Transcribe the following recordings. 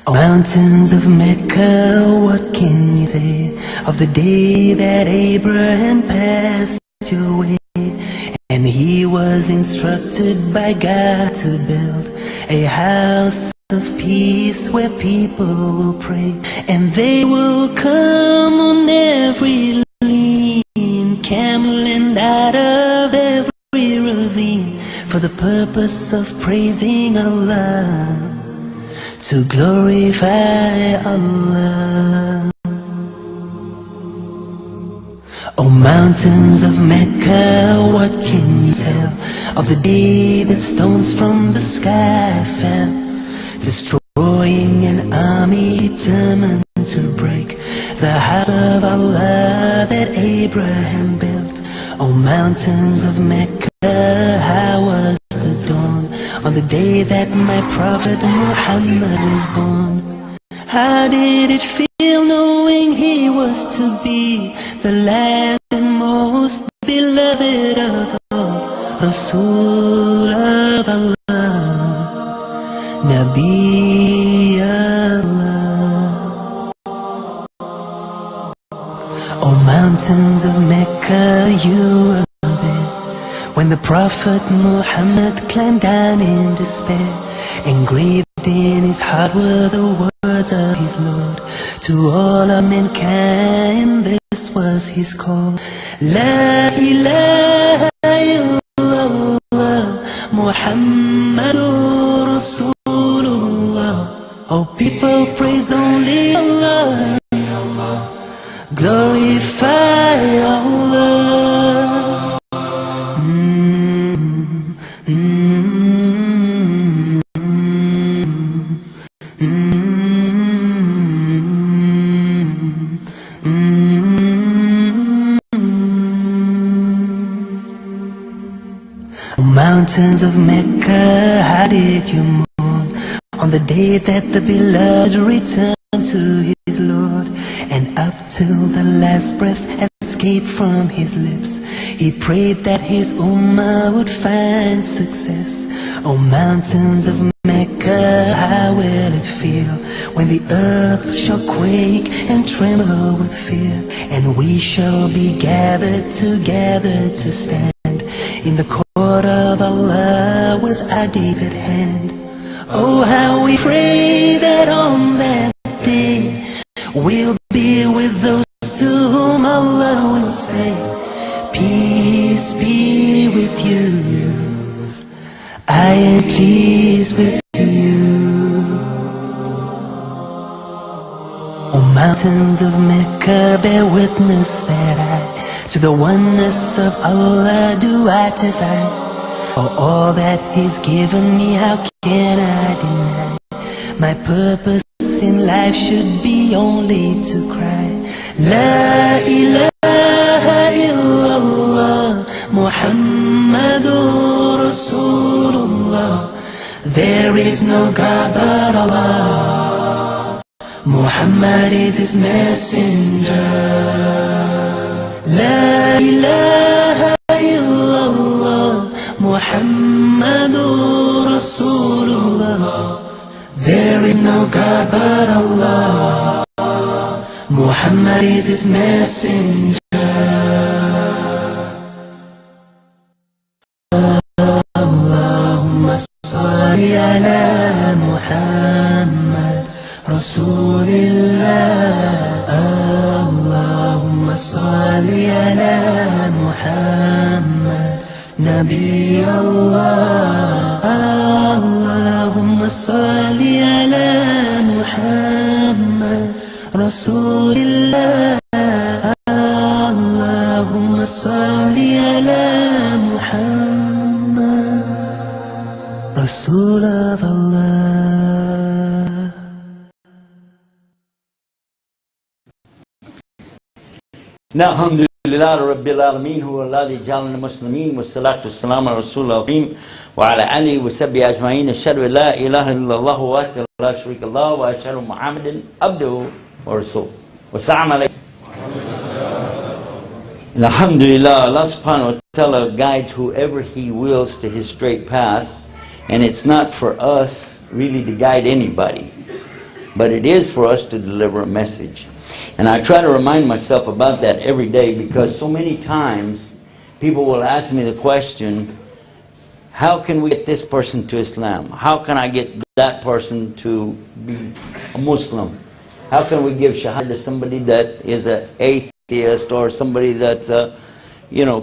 Mountains of Mecca, what can you say of the day that Abraham passed your way? And he was instructed by God to build a house of peace where people will pray, and they will come on every lean camel and out of every ravine for the purpose of praising Allah, to glorify Allah. O mountains of Mecca, what can you tell of the day that stones from the sky fell, destroying an army determined to break the house of Allah that Abraham built? O mountains of Mecca, how was the dawn on the day that my Prophet Muhammad was born? How did it feel knowing he was to be the last and most beloved of all, Rasul of Allah, Nabi Allah? O mountains of Mecca, you were there when the Prophet Muhammad climbed down in despair. Engraved in his heart were the words of his Lord to all of mankind. This was his call: La ilaha illallah, Muhammadur Rasulullah. Oh people, praise only Allah, glorify Allah. Mountains of Mecca, how did you mourn on the day that the beloved returned to his Lord? And up till the last breath escaped from his lips, he prayed that his ummah would find success. O mountains of Mecca, how will it feel when the earth shall quake and tremble with fear, and we shall be gathered together to stand in the court of Allah with our deeds at hand? Oh, how we pray that on that day we'll be with those to whom Allah will say, peace be with you, I am pleased with you. O mountains of Mecca, bear witness that I to the oneness of Allah do I testify. For all that He's given me, how can I deny? My purpose in life should be only to cry, La ilaha illallah, Muhammadur Rasulullah. There is no God but Allah, Muhammad is His messenger. La ilaha illallah, Muhammadur Rasulullah. There is no God but Allah, Muhammad is His messenger. Allahumma salli ala Muhammad Rasulillah. Allahumma salli ala Muhammad Nabi Allah. Allahumma صل على محمد رسول الله اللهم صل على محمد رسول الله. الحمد لله رب العالمين هو الذي جعلنا مسلمين والصلاة والسلام على رسول الله وعلى آله وصحبه أجمعين. أشهد أن لا إله إلا الله وحده لا شريك له وأشهد أن محمدا عبده ورسوله. والسلام عليكم. Alhamdulillah, Allah subhanahu wa ta'ala guides whoever He wills to His straight path, and it's not for us really to guide anybody, but it is for us to deliver a message. And I try to remind myself about that every day, because so many times people will ask me the question, how can we get this person to Islam? How can I get that person to be a Muslim? How can we give shahada to somebody that is an atheist, or somebody that's a,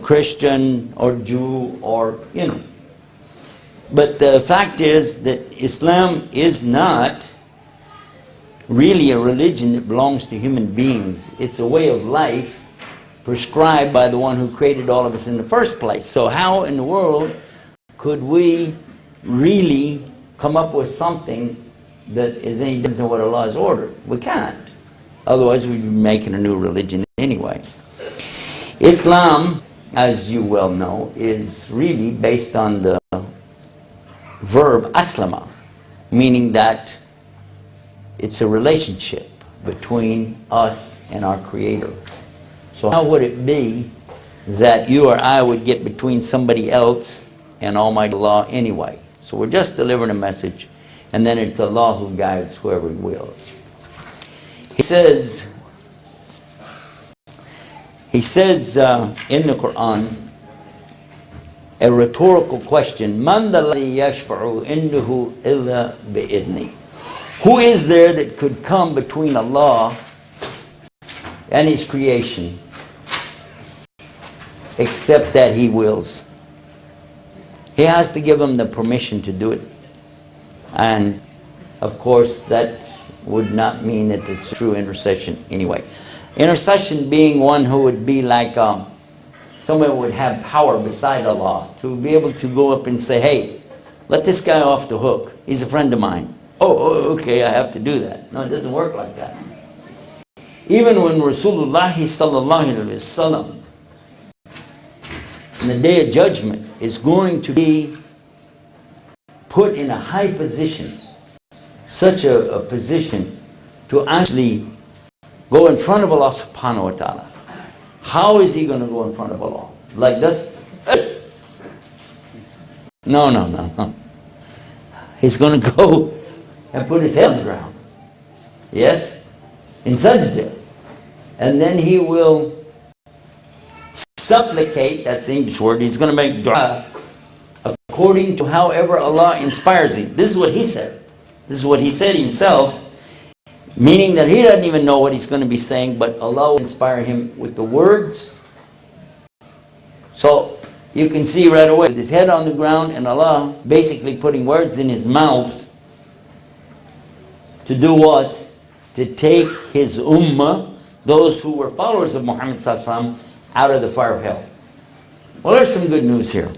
Christian or Jew, or, But the fact is that Islam is not really a religion that belongs to human beings. It's a way of life prescribed by the one who created all of us in the first place. So how in the world could we really come up with something that is any different than what Allah has ordered? We can't. Otherwise we'd be making a new religion anyway. Islam, as you well know, is really based on the verb aslama, meaning that it's a relationship between us and our Creator. So how would it be that you or I would get between somebody else and Almighty Allah anyway? So we're just delivering a message, and then it's Allah who guides whoever He wills. He says in the Quran, a rhetorical question, Man dha alladhi yashfa'u indahu illa bi'idni. Who is there that could come between Allah and His creation except that He wills? He has to give them the permission to do it. And of course that would not mean that it's true intercession anyway. Intercession being one who would be like someone who would have power beside Allah to be able to go up and say, hey, let this guy off the hook. He's a friend of mine. Oh, okay, I have to do that. No, it doesn't work like that. Even when Rasulullah sallallahu alaihi wasallam, in the Day of Judgment, is going to be put in a high position, such a position to actually go in front of Allah subhanahu wa ta'ala. How is he going to go in front of Allah? Like this? No. He's going to go and put his head on the ground. Yes? In sajda. And then he will supplicate, that's the English word, he's going to make dua according to however Allah inspires him. This is what he said. This is what he said himself, meaning that he doesn't even know what he's going to be saying, but Allah will inspire him with the words. So you can see right away, with his head on the ground and Allah basically putting words in his mouth to do what? To take his ummah, those who were followers of Muhammad sallallahu alaihi wasallam, out of the fire of hell. Well, there's some good news here.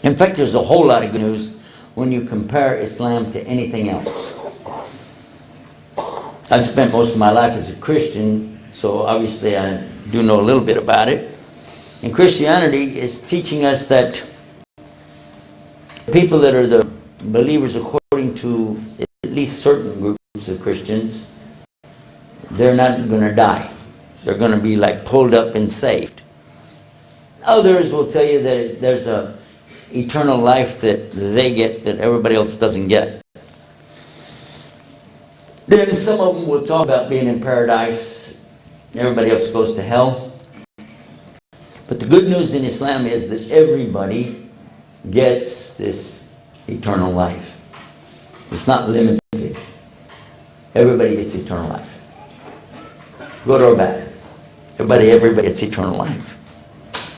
In fact, there's a whole lot of good news when you compare Islam to anything else. I've spent most of my life as a Christian, so obviously I do know a little bit about it. And Christianity is teaching us that people that are the believers according to at least certain groups of Christians, they're not going to die. They're going to be like pulled up and saved. Others will tell you that there's a eternal life that they get that everybody else doesn't get. Then some of them will talk about being in paradise. Everybody else goes to hell. But the good news in Islam is that everybody gets this eternal life. It's not limited. Everybody gets eternal life. Good or bad. Everybody gets eternal life.